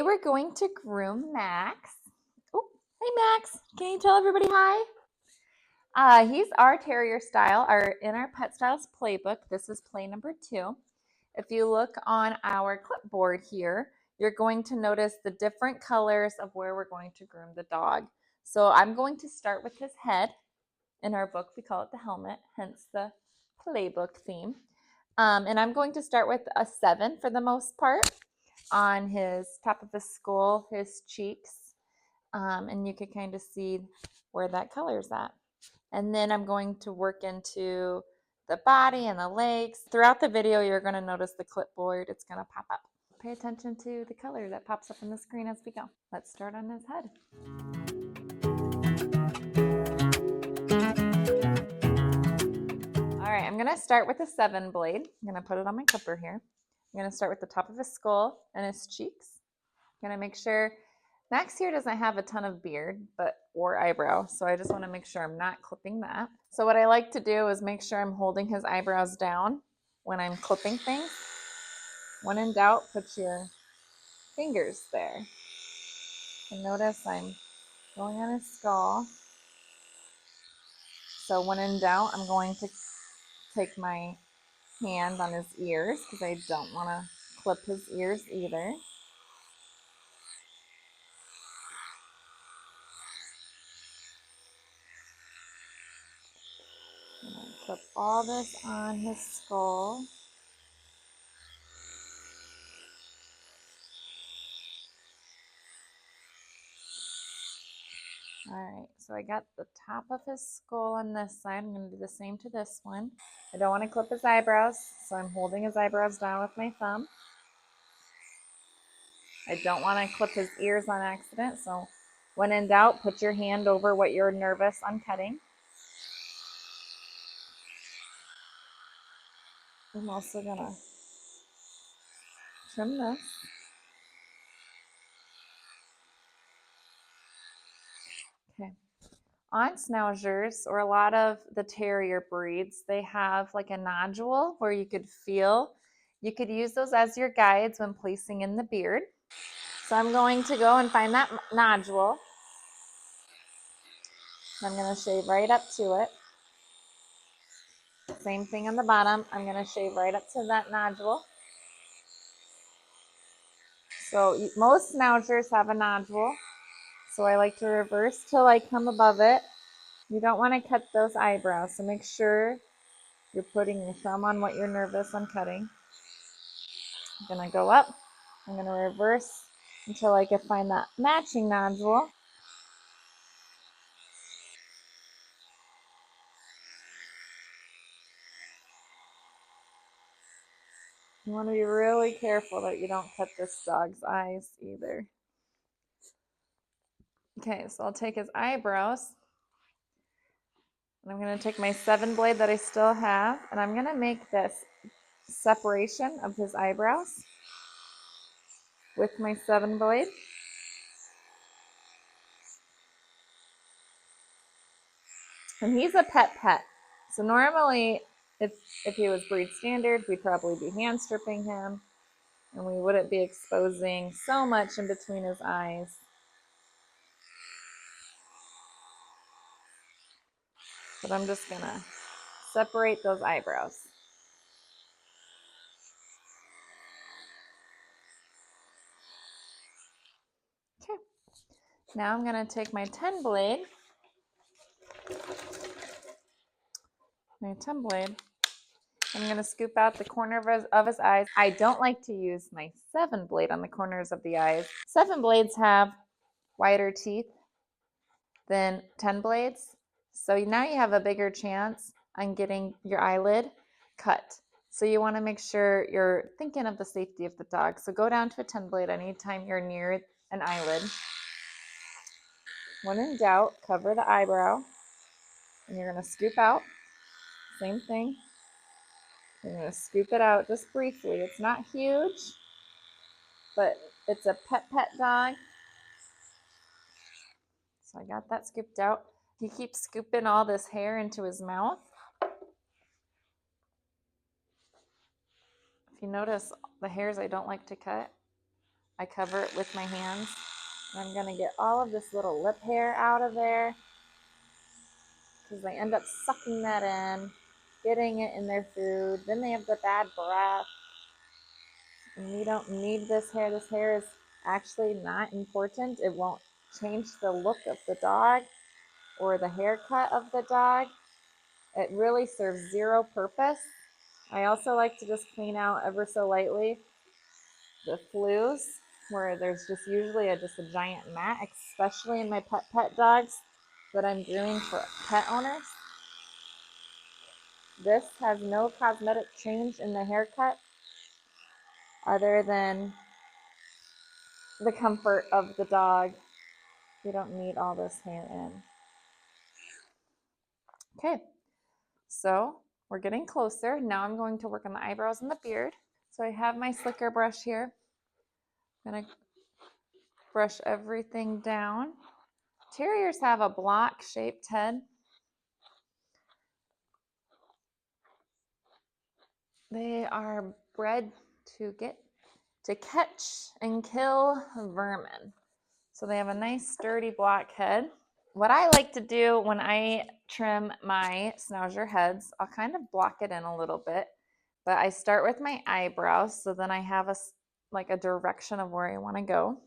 Today we're going to groom Max. Oh, hey Max, can you tell everybody hi? He's our Terrier Style, in our Pet Stylist Playbook. This is play number 2. If you look on our clipboard here, you're going to notice the different colors of where we're going to groom the dog. So I'm going to start with his head. In our book, we call it the helmet, hence the playbook theme. And I'm going to start with a 7 for the most part on his top of his skull, his cheeks, and you can kind of see where that color's at. And then I'm going to work into the body and the legs. Throughout the video, you're going to notice the clipboard. It's going to pop up. Pay attention to the color that pops up on the screen as we go. Let's start on his head. All right, I'm going to start with a 7 blade. I'm going to put it on my clipper here. I'm going to start with the top of his skull and his cheeks. I'm going to make sure Max here doesn't have a ton of beard or eyebrow, so I just want to make sure I'm not clipping that. So what I like to do is make sure I'm holding his eyebrows down when I'm clipping things. When in doubt, put your fingers there. And notice I'm going on his skull. So when in doubt, I'm going to take my hand on his ears because I don't want to clip his ears either. I'm going to clip all this on his skull. All right, so I got the top of his skull on this side. I'm going to do the same to this one. I don't want to clip his eyebrows, so I'm holding his eyebrows down with my thumb. I don't want to clip his ears on accident, so when in doubt, put your hand over what you're nervous on cutting. I'm also going to trim this. Okay. On Schnauzers, or a lot of the Terrier breeds, they have like a nodule where you could feel. You could use those as your guides when placing in the beard. So I'm going to go and find that nodule. I'm going to shave right up to it. Same thing on the bottom. I'm going to shave right up to that nodule. So most Schnauzers have a nodule. So I like to reverse till I come above it. You don't want to cut those eyebrows, so make sure you're putting your thumb on what you're nervous on cutting. I'm going to go up. I'm going to reverse until I can find that matching nodule. You want to be really careful that you don't cut this dog's eyes either. Okay, so I'll take his eyebrows. And I'm going to take my 7 blade that I still have, and I'm going to make this separation of his eyebrows with my 7 blade. And he's a pet. So normally, if he was breed standard, we'd probably be hand stripping him, and we wouldn't be exposing so much in between his eyes. But I'm just going to separate those eyebrows. Okay. Now I'm going to take my 10 blade. I'm going to scoop out the corner of his eyes. I don't like to use my 7 blade on the corners of the eyes. 7 blades have wider teeth than 10 blades. So now you have a bigger chance on getting your eyelid cut. So you want to make sure you're thinking of the safety of the dog. So go down to a 10 blade anytime you're near an eyelid. When in doubt, cover the eyebrow. And you're going to scoop out. Same thing. You're going to scoop it out just briefly. It's not huge, but it's a pet dog. So I got that scooped out. He keeps scooping all this hair into his mouth. If you notice the hairs I don't like to cut, I cover it with my hands. And I'm gonna get all of this little lip hair out of there because they end up sucking that in, getting it in their food. Then they have the bad breath. And we don't need this hair. This hair is actually not important. It won't change the look of the dog or the haircut of the dog. It really serves zero purpose. I also like to just clean out ever so lightly the flews where there's just usually just a giant mat, especially in my pet dogs that I'm grooming for pet owners. This has no cosmetic change in the haircut other than the comfort of the dog. We don't need all this hair in. Okay, so we're getting closer. Now I'm going to work on the eyebrows and the beard. So I have my slicker brush here. I'm gonna brush everything down. Terriers have a block-shaped head. They are bred to catch and kill vermin. So they have a nice sturdy block head. What I like to do when I trim my schnauzer heads, I'll kind of block it in a little bit, but I start with my eyebrows, so then I have a direction of where I want to go.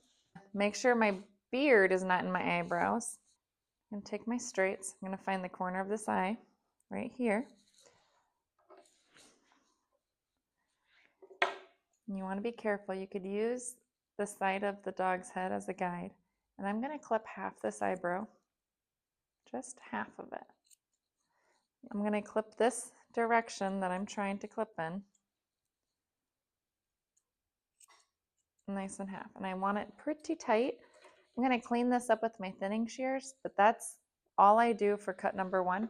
Make sure my beard is not in my eyebrows. I'm going to take my straights. I'm going to find the corner of this eye right here. And you want to be careful. You could use the side of the dog's head as a guide. And I'm going to clip half this eyebrow, just half of it. I'm going to clip this direction that I'm trying to clip in, nice and half. And I want it pretty tight. I'm going to clean this up with my thinning shears, but that's all I do for cut number 1.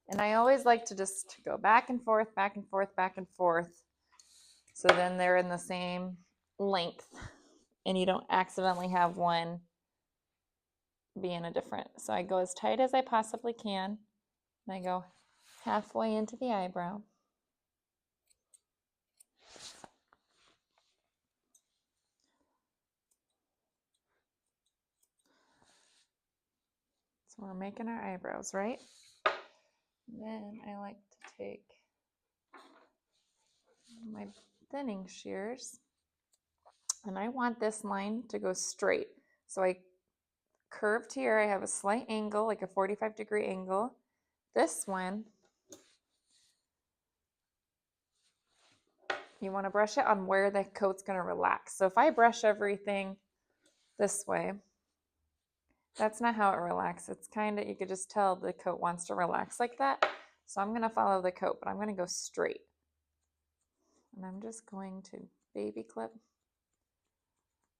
And I always like to just go back and forth, back and forth, back and forth. So then they're in the same length and you don't accidentally have one being a different. So I go as tight as I possibly can. And I go halfway into the eyebrow. So we're making our eyebrows, right? Then I like to take my thinning shears and I want this line to go straight. So I curved here, I have a slight angle, like a 45-degree angle. This one, you want to brush it on where the coat's going to relax. So if I brush everything this way, that's not how it relaxes. It's kind of, you could just tell the coat wants to relax like that. So I'm going to follow the coat, but I'm going to go straight. And I'm just going to baby clip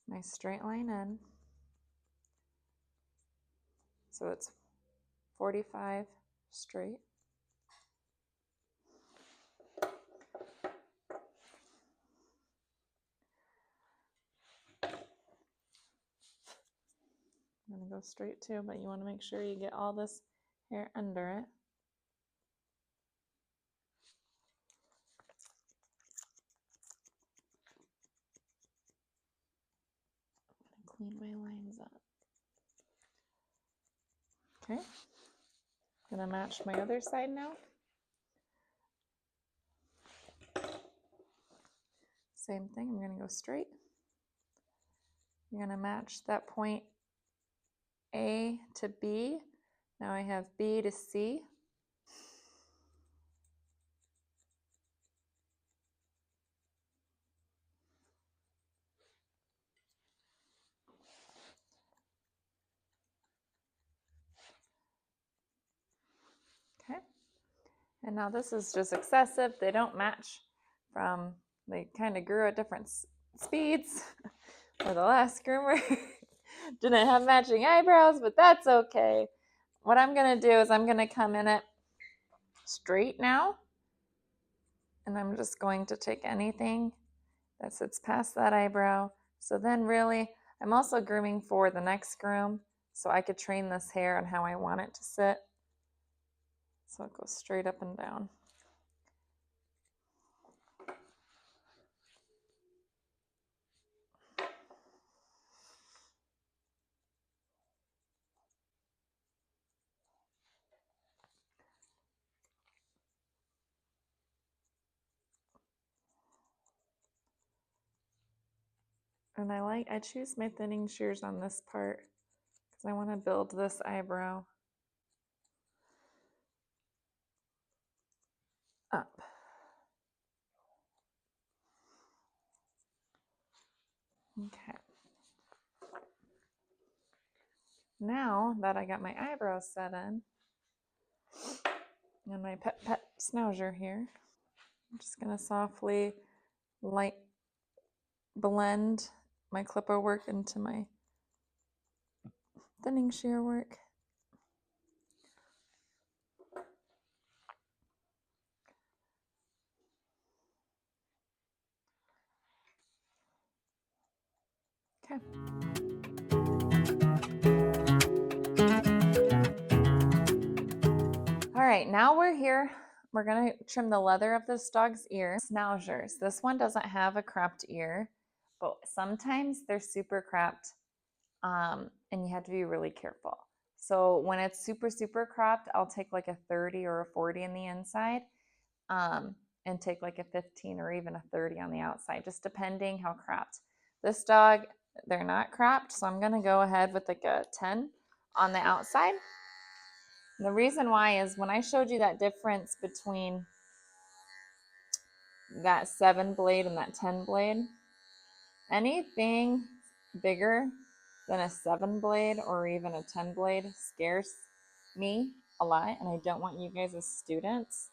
my straight line in. So it's 45 straight. I'm going to go straight too, but you want to make sure you get all this hair under it. I'm going to clean my lines up. Okay. I'm going to match my other side now. Same thing, I'm going to go straight. You're going to match that point A to B. Now I have B to C. Okay. And now this is just excessive. They don't match they kind of grew at different speeds. Or the last groomer didn't have matching eyebrows, but that's okay. What I'm going to do is I'm going to come in it straight now. And I'm just going to take anything that sits past that eyebrow. So then really, I'm also grooming for the next groom. So I could train this hair on how I want it to sit. So it goes straight up and down. And I choose my thinning shears on this part because I want to build this eyebrow up. Okay. Now that I got my eyebrows set in and my pet schnauzer here, I'm just going to softly light blend my clipper work into my thinning shear work. Okay. All right, now we're here. We're gonna trim the leather of this dog's ear. Schnauzers. This one doesn't have a cropped ear, but sometimes they're super cropped, and you have to be really careful. So when it's super cropped, I'll take like a 30 or a 40 in the inside, and take like a 15 or even a 30 on the outside, just depending how cropped. This dog, they're not cropped, so I'm gonna go ahead with like a 10 on the outside. And the reason why is when I showed you that difference between that 7 blade and that 10 blade, anything bigger than a 7 blade or even a 10 blade scares me a lot, and I don't want you guys as students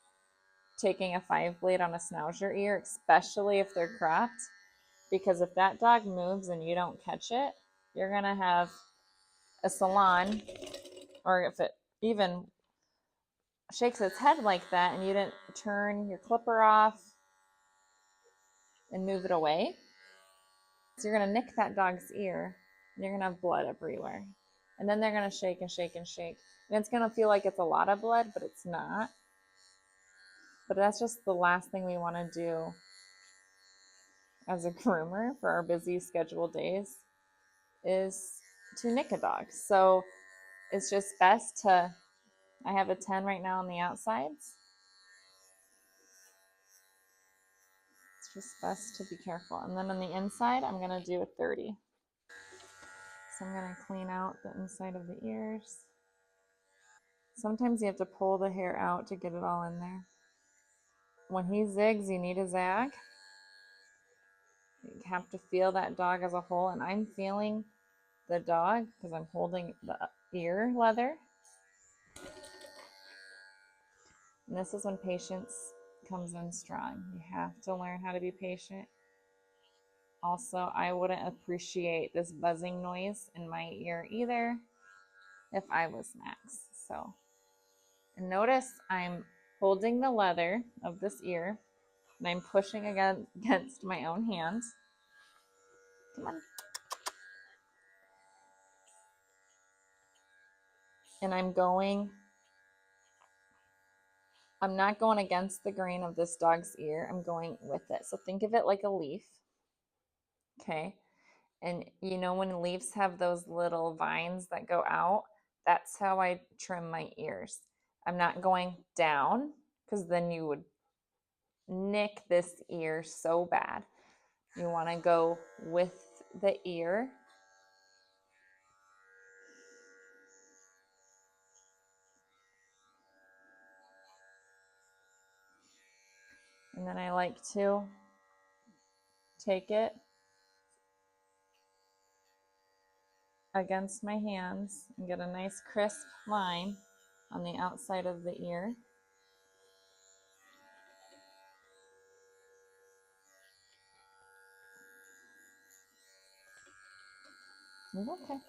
taking a 5 blade on a schnauzer ear, especially if they're cropped, because if that dog moves and you don't catch it, you're gonna have a salon, or if it even shakes its head like that and you didn't turn your clipper off and move it away, so you're gonna nick that dog's ear and you're gonna have blood everywhere. And then they're gonna shake and shake and shake. And it's gonna feel like it's a lot of blood, but it's not. But that's just the last thing we wanna do as a groomer for our busy scheduled days, is to nick a dog. So it's just best to, I have a 10 right now on the outsides. It's just best to be careful. And then on the inside, I'm gonna do a 30. So I'm gonna clean out the inside of the ears. Sometimes you have to pull the hair out to get it all in there. When he zigs, you need a zag. You have to feel that dog as a whole, and I'm feeling the dog because I'm holding the ear leather. And this is when patience comes in strong. You have to learn how to be patient. Also, I wouldn't appreciate this buzzing noise in my ear either if I was Max. So, and notice I'm holding the leather of this ear and I'm pushing against my own hands. Come on. And I'm not going against the grain of this dog's ear. I'm going with it. So think of it like a leaf. Okay. And you know, when leaves have those little vines that go out, that's how I trim my ears. I'm not going down because then you would nick this ear so bad. You want to go with the ear. And then I like to take it against my hands and get a nice crisp line on the outside of the ear. Okay.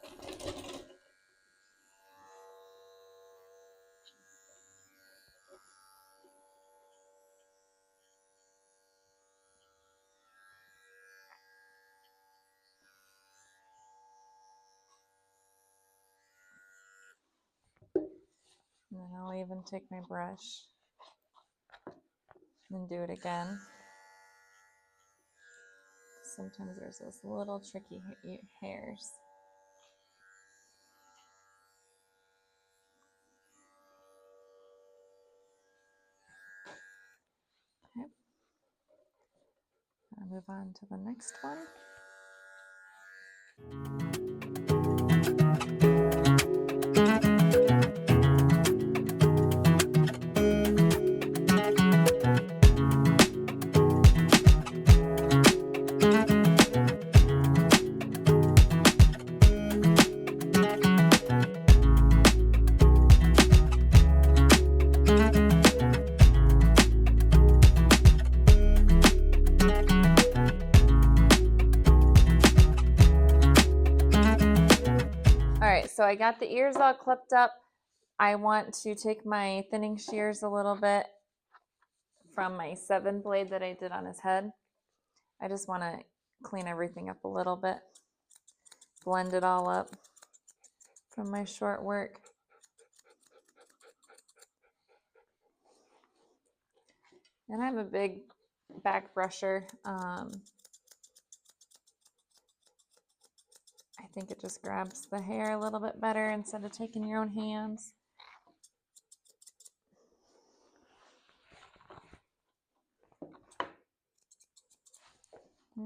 And then I'll even take my brush and do it again. Sometimes there's those little tricky hairs. Okay. I'll move on to the next one. All right, so I got the ears all clipped up. I want to take my thinning shears a little bit from my 7 blade that I did on his head. I just want to clean everything up a little bit, blend it all up from my short work. And I'm a big back brusher. I think it just grabs the hair a little bit better instead of taking your own hands.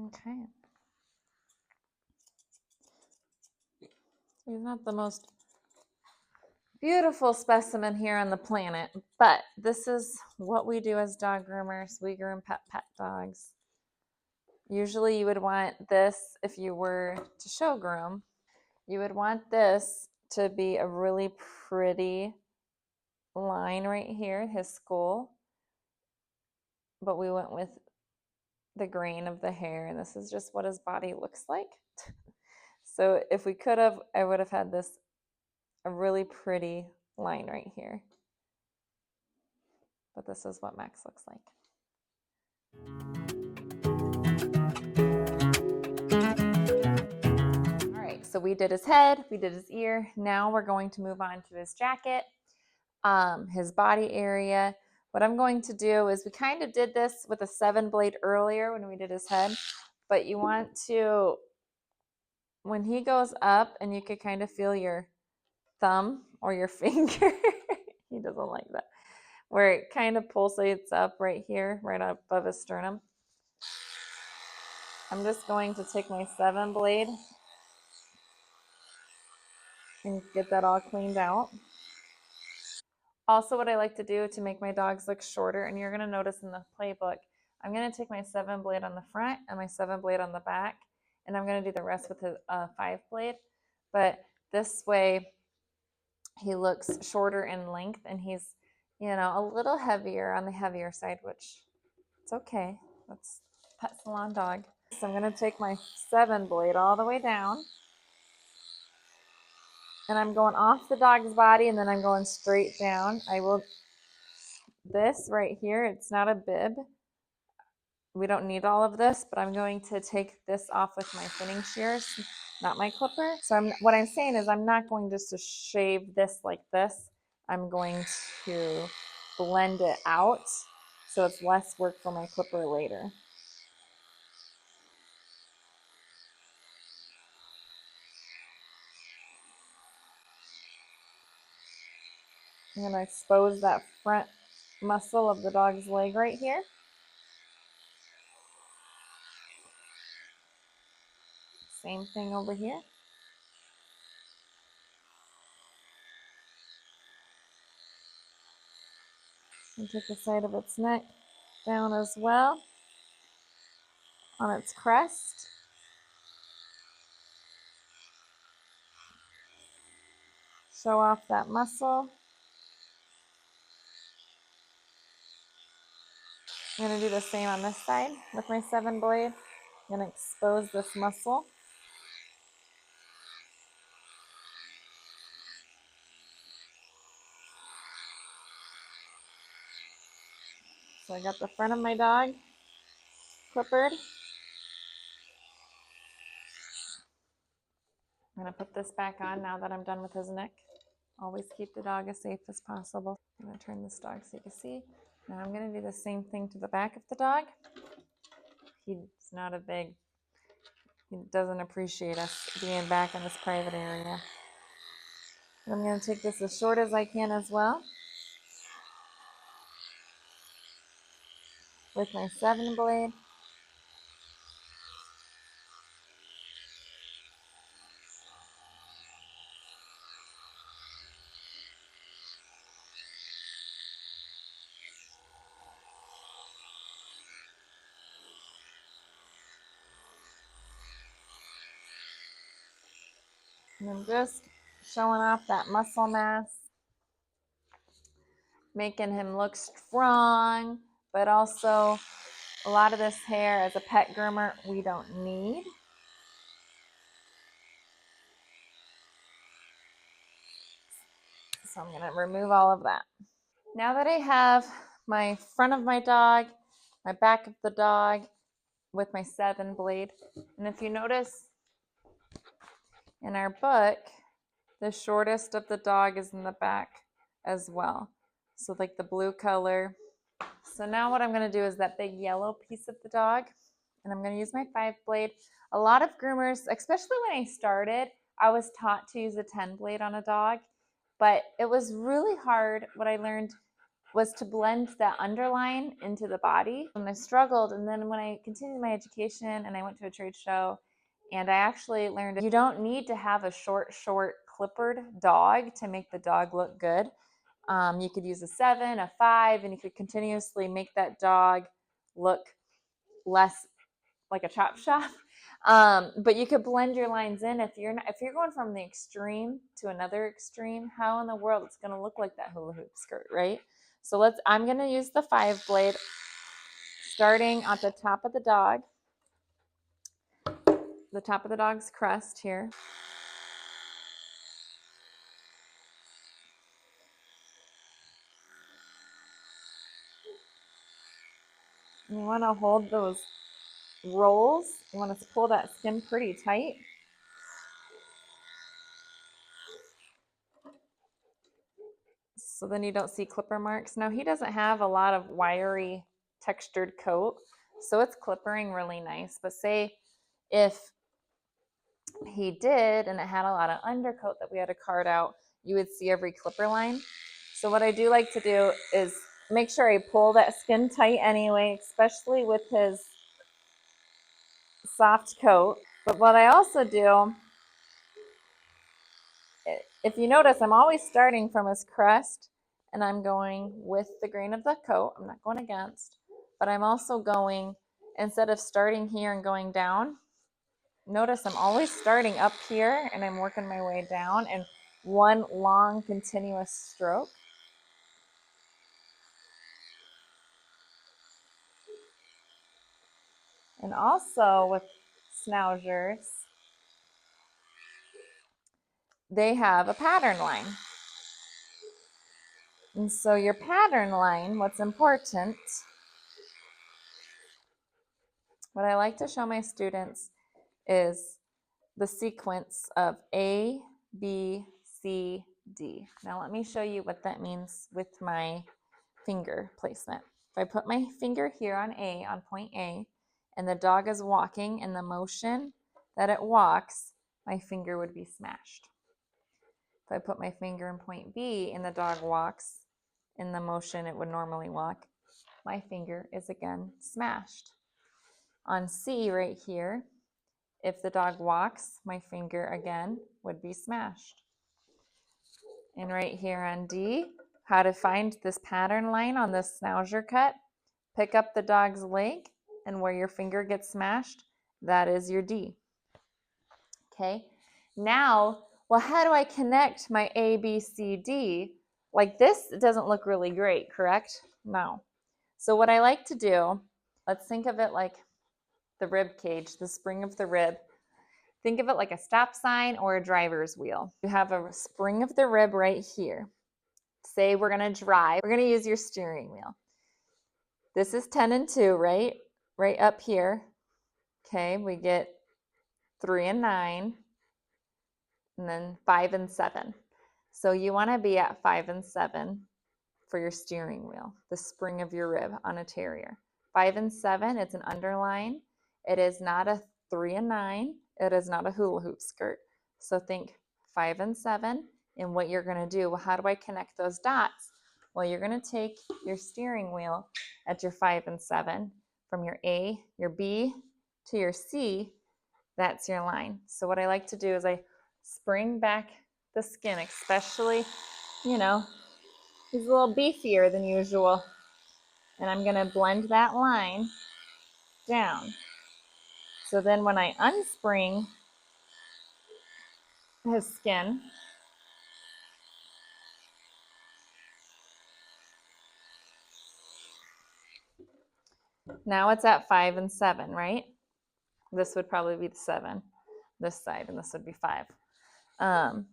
Okay. He's not the most beautiful specimen here on the planet, but this is what we do as dog groomers. We groom pet dogs. Usually you would want this if you were to show groom. You would want this to be a really pretty line right here, his skull. But we went with the grain of the hair, and this is just what his body looks like. So if we could have, I would have had this a really pretty line right here. But this is what Max looks like. All right, so we did his head, we did his ear. Now we're going to move on to his jacket, his body area. What I'm going to do is we kind of did this with a 7-blade earlier when we did his head, but you want to, when he goes up and you could kind of feel your thumb or your finger, he doesn't like that, where it kind of pulsates up right here, right up above his sternum. I'm just going to take my 7-blade and get that all cleaned out. Also, what I like to do to make my dogs look shorter, and you're going to notice in the playbook, I'm going to take my 7-blade on the front and my 7-blade on the back, and I'm going to do the rest with a 5-blade. But this way, he looks shorter in length, and he's, you know, a little heavier on the heavier side, which it's okay. That's pet salon dog. So I'm going to take my 7-blade all the way down, and I'm going off the dog's body, and then I'm going straight down. This right here, it's not a bib. We don't need all of this, but I'm going to take this off with my thinning shears, not my clipper. So what I'm saying is I'm not going just to shave this like this. I'm going to blend it out so it's less work for my clipper later. I'm going to expose that front muscle of the dog's leg right here. Same thing over here. And take the side of its neck down as well on its crest. Show off that muscle. I'm going to do the same on this side with my 7-blade. I'm going to expose this muscle. So I got the front of my dog clippered. I'm going to put this back on now that I'm done with his neck. Always keep the dog as safe as possible. I'm going to turn this dog so you can see. Now I'm going to do the same thing to the back of the dog. He's not a big, he doesn't appreciate us being back in this private area. I'm going to take this as short as I can as well with my 7-blade. And I'm just showing off that muscle mass, making him look strong, but also a lot of this hair as a pet groomer we don't need. So I'm going to remove all of that. Now that I have my front of my dog, my back of the dog with my 7 blade, and if you notice in our book, the shortest of the dog is in the back as well. So like the blue color. So now what I'm going to do is that big yellow piece of the dog, and I'm going to use my 5 blade. A lot of groomers, especially when I started, I was taught to use a 10 blade on a dog, but it was really hard. What I learned was to blend that underline into the body. And I struggled, and then when I continued my education and I went to a trade show, and I actually learned you don't need to have a short clippered dog to make the dog look good. You could use a 7, a 5, and you could continuously make that dog look less like a chop shop. But you could blend your lines in. If you're going from the extreme to another extreme, how in the world it's going to look like that hula hoop skirt, right? So I'm going to use the 5 blade, starting at the top of the dog, the top of the dog's crest here. You want to hold those rolls. You want to pull that skin pretty tight. So then you don't see clipper marks. Now he doesn't have a lot of wiry textured coat, so it's clippering really nice. But say if he did and it had a lot of undercoat that we had to card out, you would see every clipper line. So what I do like to do is make sure I pull that skin tight anyway, especially with his soft coat. But what I also do, if you notice, I'm always starting from his crest and I'm going with the grain of the coat. I'm not going against, but I'm also going, instead of starting here and going down, notice I'm always starting up here and I'm working my way down in one long continuous stroke. And also with schnauzers, they have a pattern line. And so your pattern line, what's important, what I like to show my students is the sequence of A, B, C, D. Now let me show you what that means with my finger placement. If I put my finger here on A, on point A, and the dog is walking in the motion that it walks, my finger would be smashed. If I put my finger in point B and the dog walks in the motion it would normally walk, my finger is again smashed. On C right here, if the dog walks, my finger again would be smashed. And right here on D, how to find this pattern line on this schnauzer cut, pick up the dog's leg and where your finger gets smashed, that is your D. Okay, now, well, how do I connect my A, B, C, D? Like this doesn't look really great, correct? No. So what I like to do, let's think of it like the rib cage, the spring of the rib. Think of it like a stop sign or a driver's wheel. You have a spring of the rib right here. Say we're going to drive. We're going to use your steering wheel. This is 10 and 2, right? Right up here. Okay, we get 3 and 9, and then 5 and 7. So you want to be at 5 and 7 for your steering wheel, the spring of your rib on a terrier. 5 and 7, it's an underline. It is not a 3 and 9. It is not a hula hoop skirt. So think 5 and 7, and what you're going to do. Well, how do I connect those dots? Well, you're going to take your steering wheel at your 5 and 7 from your A, your B to your C. That's your line. So what I like to do is I spring back the skin, especially, you know, he's a little beefier than usual. And I'm going to blend that line down. So then when I unspring his skin. Now it's at 5 and 7, right? This would probably be the 7, this side, and this would be 5.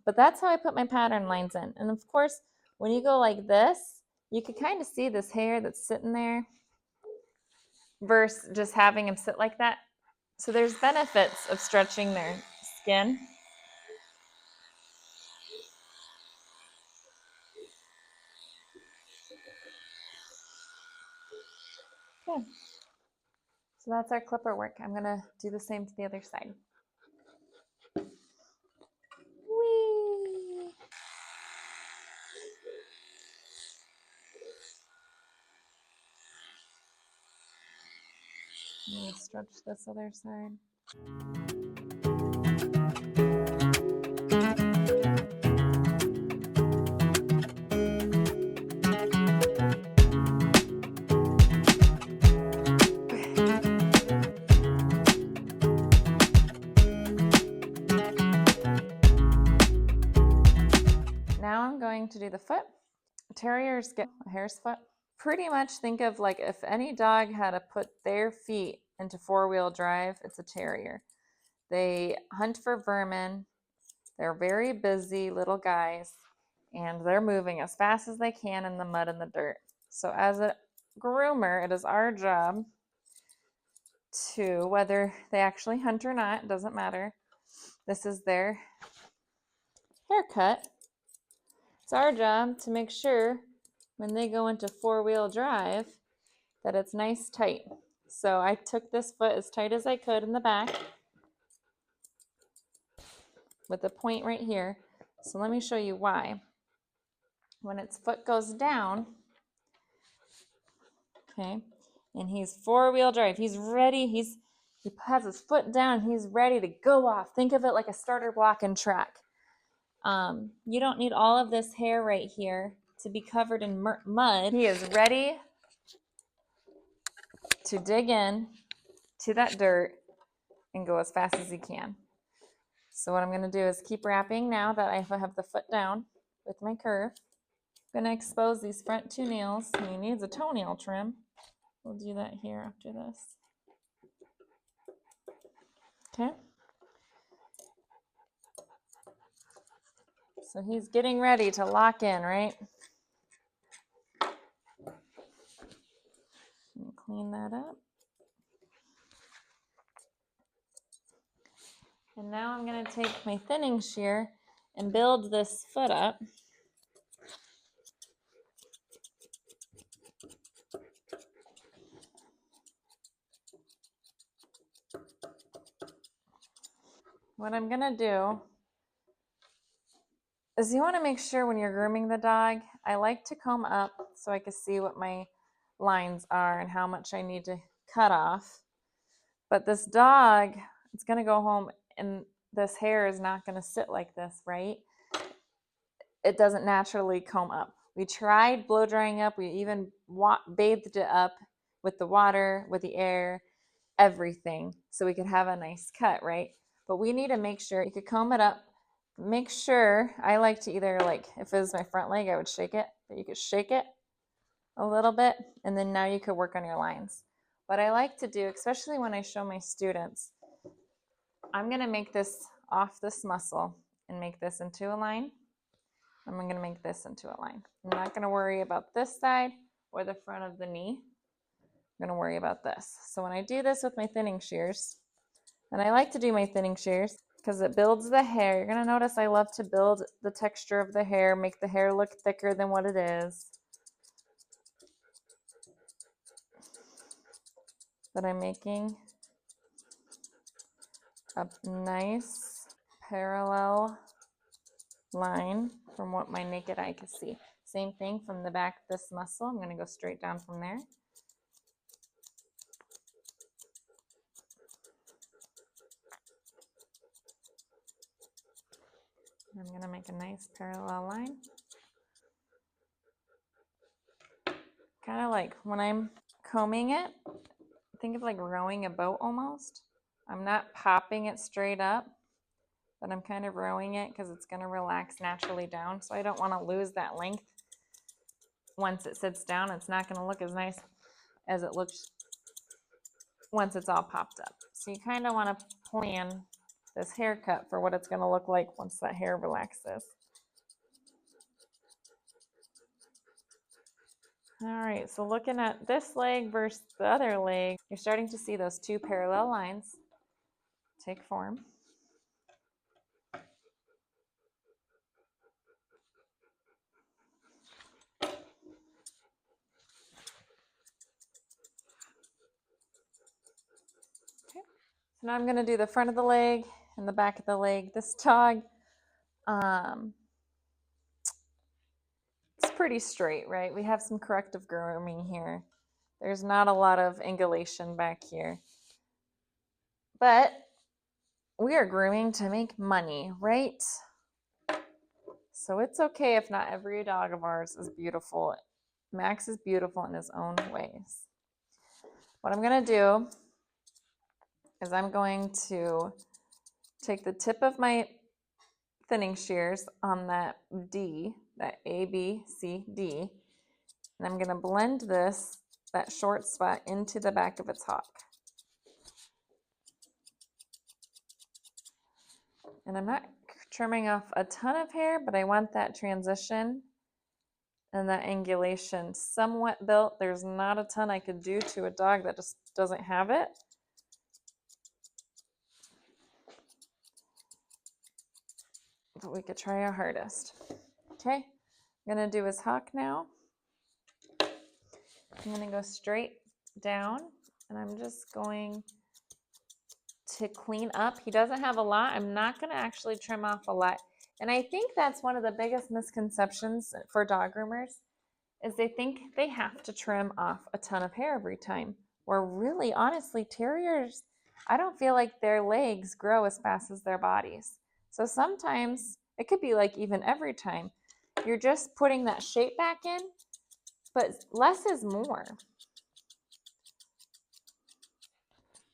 But that's how I put my pattern lines in. And of course, when you go like this, you could kind of see this hair that's sitting there versus just having him sit like that. So there's benefits of stretching their skin. Okay. So that's our clipper work. I'm going to do the same to the other side. Whee! I'm going to stretch this other side. Now I'm going to do the foot. Terriers get a hare's foot. Pretty much think of like if any dog had to put their feet into four-wheel drive, it's a terrier. They hunt for vermin. They're very busy little guys, and they're moving as fast as they can in the mud and the dirt. So as a groomer, it is our job to, whether they actually hunt or not, it doesn't matter. This is their haircut. It's our job to make sure when they go into four-wheel drive that it's nice tight. So I took this foot as tight as I could in the back with a point right here. So let me show you why. When its foot goes down, okay, and he's four-wheel drive, he's ready, he has his foot down, he's ready to go off. Think of it like a starter block in track. You don't need all of this hair right here to be covered in mud. He is ready to dig in to that dirt and go as fast as he can. So what I'm going to do is keep wrapping now that I have the foot down with my curve. I'm going to expose these front two nails. He needs a toenail trim. We'll do that here after this. Okay. So he's getting ready to lock in, right? Clean that up. And now I'm going to take my thinning shear and build this foot up. What I'm going to do is you want to make sure when you're grooming the dog, I like to comb up so I can see what my lines are and how much I need to cut off. But this dog, it's going to go home and this hair is not going to sit like this, right? It doesn't naturally comb up. We tried blow drying up. We even bathed it up with the water, with the air, everything, so we could have a nice cut, right? But we need to make sure you could comb it up. Make sure, I like to either, like, if it was my front leg, I would shake it, but you could shake it a little bit, and then now you could work on your lines. What I like to do, especially when I show my students, I'm going to make this off this muscle and make this into a line. I'm going to make this into a line. I'm not going to worry about this side or the front of the knee. I'm going to worry about this. So when I do this with my thinning shears, and I like to do my thinning shears because it builds the hair. You're going to notice I love to build the texture of the hair, make the hair look thicker than what it is. But I'm making a nice parallel line from what my naked eye can see. Same thing from the back of this muscle. I'm going to go straight down from there. I'm going to make a nice parallel line. Kind of like when I'm combing it, think of like rowing a boat almost. I'm not popping it straight up, but I'm kind of rowing it because it's going to relax naturally down. So I don't want to lose that length. Once it sits down, it's not going to look as nice as it looks once it's all popped up. So you kind of want to plan this haircut for what it's going to look like once that hair relaxes. All right, so looking at this leg versus the other leg, you're starting to see those two parallel lines take form. Okay. So now I'm going to do the front of the leg and the back of the leg. This dog, it's pretty straight, right? We have some corrective grooming here. There's not a lot of angulation back here. But we are grooming to make money, right? So it's okay if not every dog of ours is beautiful. Max is beautiful in his own ways. What I'm going to do is I'm going to take the tip of my thinning shears on that D, that A, B, C, D, and I'm going to blend that short spot into the back of its hock. And I'm not trimming off a ton of hair, but I want that transition and that angulation somewhat built. There's not a ton I could do to a dog that just doesn't have it. But we could try our hardest. Okay, I'm gonna do his hock now. I'm gonna go straight down and I'm just going to clean up. He doesn't have a lot. I'm not gonna actually trim off a lot. And I think that's one of the biggest misconceptions for dog groomers is they think they have to trim off a ton of hair every time. Where really, honestly, terriers, I don't feel like their legs grow as fast as their bodies. So sometimes it could be like even every time you're just putting that shape back in, but less is more.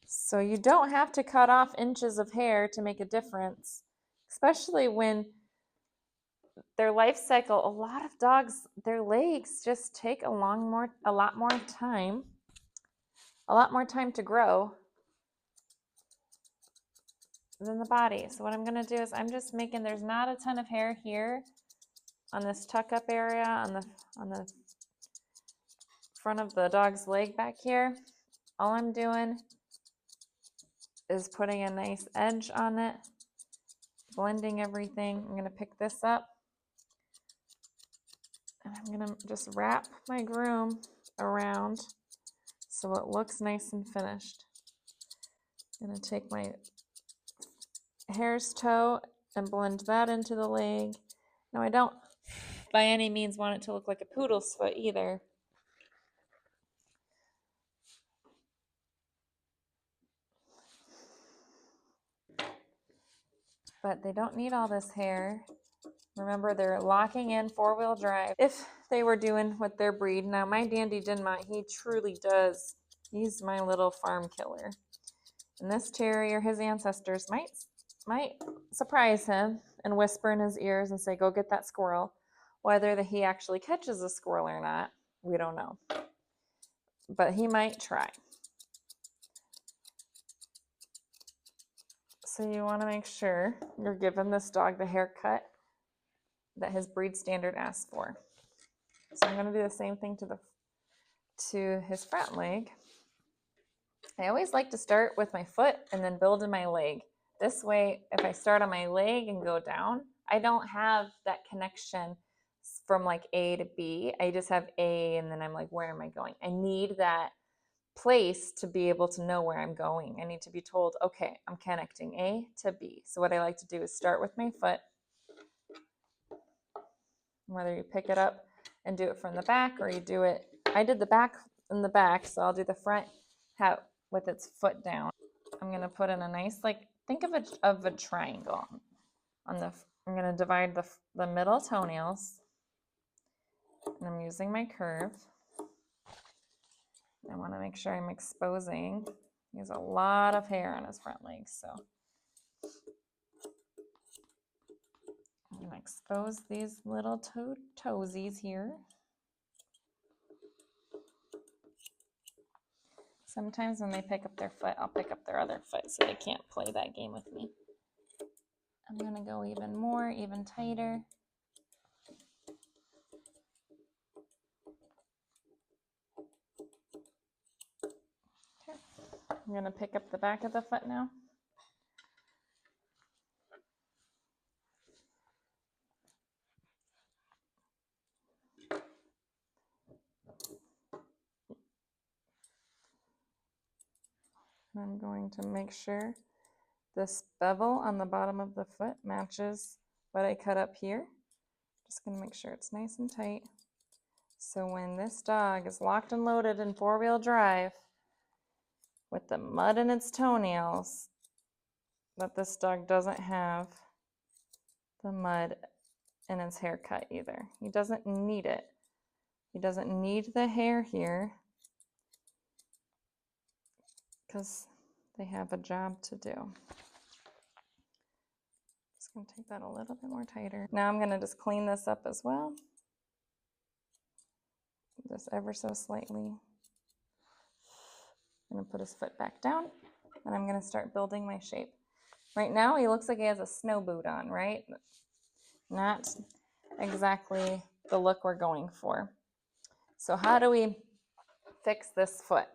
So you don't have to cut off inches of hair to make a difference, especially when their life cycle, a lot of dogs, their legs just take a lot more time to grow than the body. So what I'm going to do is I'm just making, there's not a ton of hair here on this tuck up area on the front of the dog's leg back here. All I'm doing is putting a nice edge on it, blending everything. I'm going to pick this up and I'm going to just wrap my groom around so it looks nice and finished. I'm going to take my hare's toe and blend that into the leg. Now I don't by any means want it to look like a poodle's foot either. But they don't need all this hair. Remember, they're locking in 4-wheel drive if they were doing what their breed. Now, my Dandy Dinmont, he truly does. He's my little farm killer. And this terrier, his ancestors might surprise him and whisper in his ears and say, go get that squirrel. Whether he actually catches a squirrel or not, we don't know. But he might try. So you want to make sure you're giving this dog the haircut that his breed standard asks for. So I'm going to do the same thing to his front leg. I always like to start with my foot and then build in my leg. This way, if I start on my leg and go down, I don't have that connection from like A to B. I just have A and then I'm like, where am I going? I need that place to be able to know where I'm going. I need to be told, okay, I'm connecting A to B. So what I like to do is start with my foot. Whether you pick it up and do it from the back or you do it, I did the back in the back, so I'll do the front with its foot down. I'm going to put in a nice, like, think of a triangle. I'm going to divide the middle toenails, and I'm using my curve. I want to make sure I'm exposing. He has a lot of hair on his front legs, so I'm going to expose these little toesies here. Sometimes when they pick up their foot, I'll pick up their other foot so they can't play that game with me. I'm going to go even more, even tighter. Okay. I'm going to pick up the back of the foot now. I'm going to make sure this bevel on the bottom of the foot matches what I cut up here. Just going to make sure it's nice and tight. So when this dog is locked and loaded in four-wheel drive with the mud in its toenails, that this dog doesn't have the mud in his haircut either. He doesn't need it. He doesn't need the hair here because they have a job to do. Just going to take that a little bit more tighter. Now I'm going to just clean this up as well. Just ever so slightly. I'm going to put his foot back down and I'm going to start building my shape. Right now he looks like he has a snow boot on, right? Not exactly the look we're going for. So how do we fix this foot?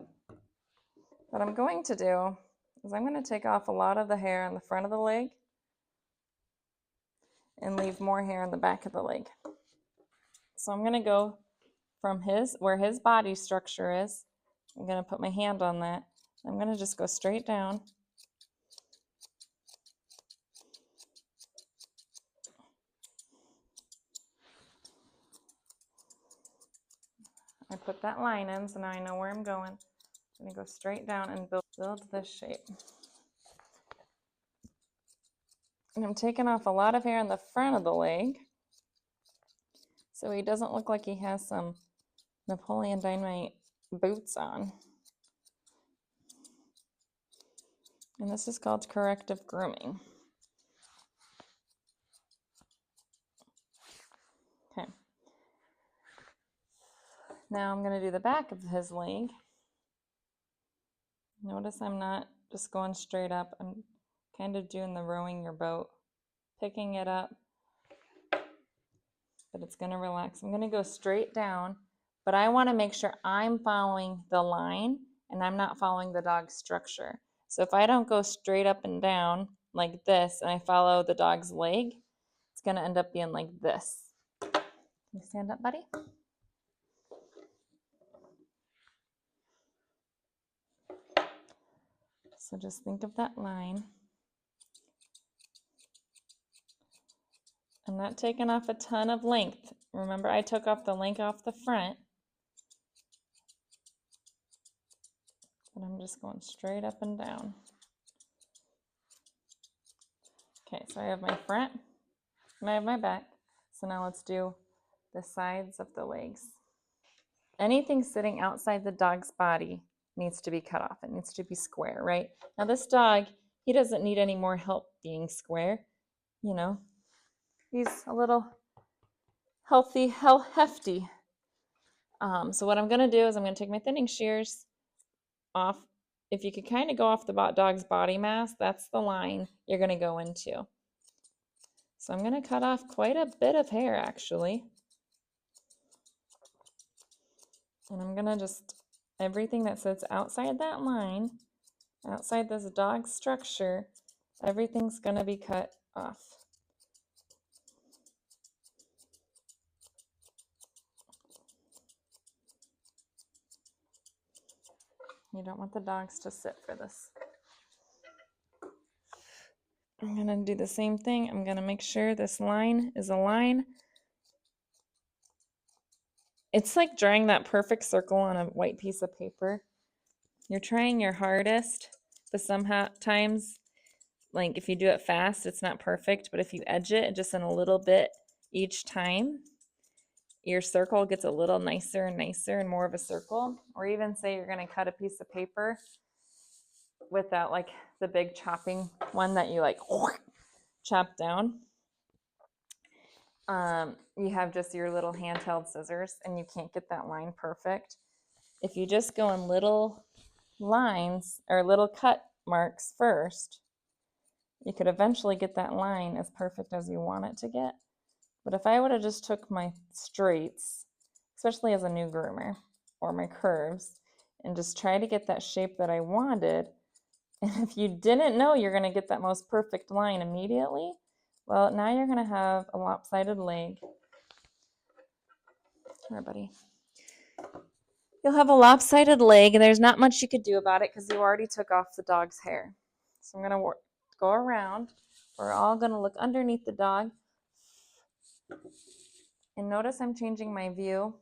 What I'm going to do is I'm going to take off a lot of the hair on the front of the leg and leave more hair on the back of the leg. So I'm going to go from where his body structure is. I'm going to put my hand on that. I'm going to just go straight down. I put that line in, so now I know where I'm going. I'm going to go straight down and build this shape. And I'm taking off a lot of hair on the front of the leg so he doesn't look like he has some Napoleon Dynamite boots on. And this is called corrective grooming. Okay. Now I'm going to do the back of his leg. Notice I'm not just going straight up. I'm kind of doing the rowing your boat, picking it up, but it's going to relax. I'm going to go straight down, but I want to make sure I'm following the line and I'm not following the dog's structure. So if I don't go straight up and down like this and I follow the dog's leg, it's going to end up being like this. Can you stand up, buddy? So just think of that line. I'm not taking off a ton of length. Remember, I took off the length off the front. But I'm just going straight up and down. Okay, so I have my front and I have my back. So now let's do the sides of the legs. Anything sitting outside the dog's body needs to be cut off. It needs to be square, right? Now this dog, he doesn't need any more help being square. You know, he's a little hefty. So what I'm going to do is I'm going to take my thinning shears off. If you could kind of go off the dog's body mass, that's the line you're going to go into. So I'm going to cut off quite a bit of hair actually. And I'm going to just, everything that sits outside that line, outside this dog structure, everything's going to be cut off. You don't want the dogs to sit for this. I'm going to do the same thing. I'm going to make sure this line is a line. It's like drawing that perfect circle on a white piece of paper. You're trying your hardest, but sometimes, like if you do it fast, it's not perfect. But if you edge it just in a little bit each time, your circle gets a little nicer and nicer and more of a circle. Or even say you're going to cut a piece of paper without like the big chopping one that you like chop down. you have just your little handheld scissors and you can't get that line perfect. If you just go in little lines or little cut marks first, you could eventually get that line as perfect as you want it to get. But if I would have just took my straights, especially as a new groomer, or my curves, and just try to get that shape that I wanted, and if you didn't know you're going to get that most perfect line immediately, well, now you're going to have a lopsided leg. Here, buddy. You'll have a lopsided leg, and there's not much you could do about it because you already took off the dog's hair. So I'm going to go around. We're all going to look underneath the dog. And notice I'm changing my view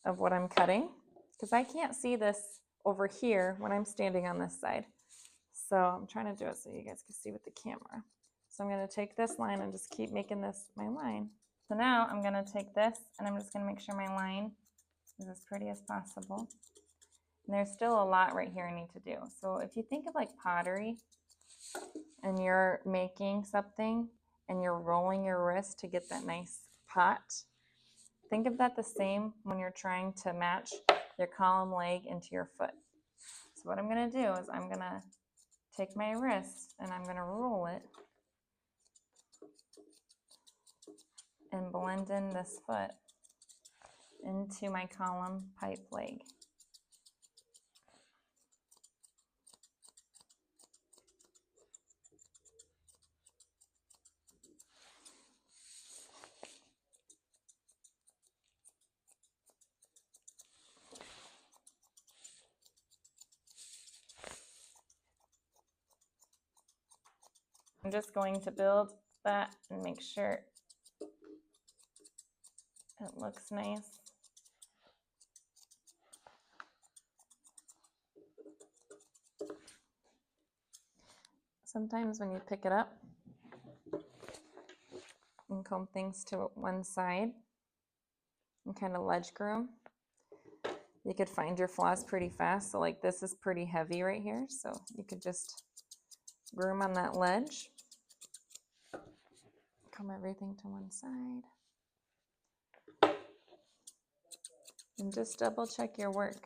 of what I'm cutting because I can't see this over here when I'm standing on this side. So I'm trying to do it so you guys can see with the camera. So I'm going to take this line and just keep making this my line. So now I'm going to take this and I'm just going to make sure my line is as pretty as possible. And there's still a lot right here I need to do. So if you think of like pottery and you're making something and you're rolling your wrist to get that nice pot, think of that the same when you're trying to match your column leg into your foot. So what I'm going to do is I'm going to take my wrist and I'm going to roll it and blend in this foot into my column pipe leg. I'm just going to build that and make sure it looks nice. Sometimes when you pick it up and comb things to one side and kind of ledge groom, you could find your flaws pretty fast. So like this is pretty heavy right here. So you could just groom on that ledge. Comb everything to one side. And just double check your work.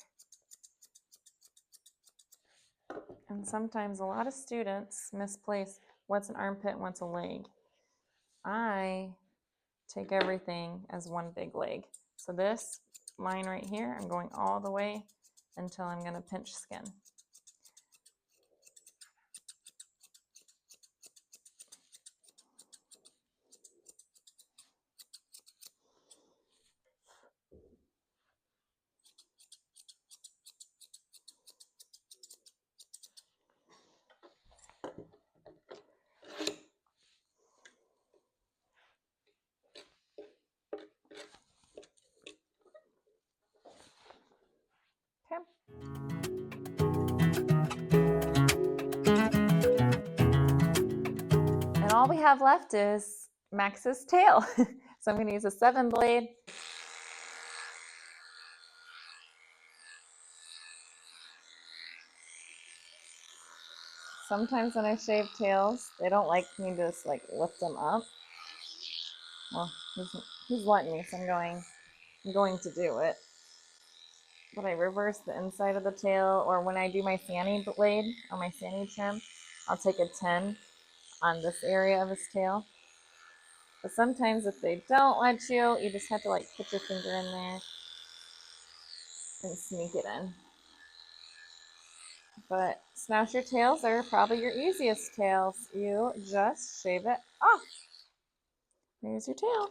And sometimes a lot of students misplace what's an armpit and what's a leg. I take everything as one big leg. So this line right here, I'm going all the way until I'm going to pinch skin. Okay. And all we have left is Max's tail. So I'm going to use a 7 blade. Sometimes when I shave tails, they don't like me to just like lift them up. Well, he's letting me, so I'm going to do it. But I reverse the inside of the tail, or when I do my sani blade or my sani trim, I'll take a 10 on this area of his tail. But sometimes if they don't let you, you just have to like put your finger in there and sneak it in. But Smousher tails are probably your easiest tails. You just shave it off. There's your tail.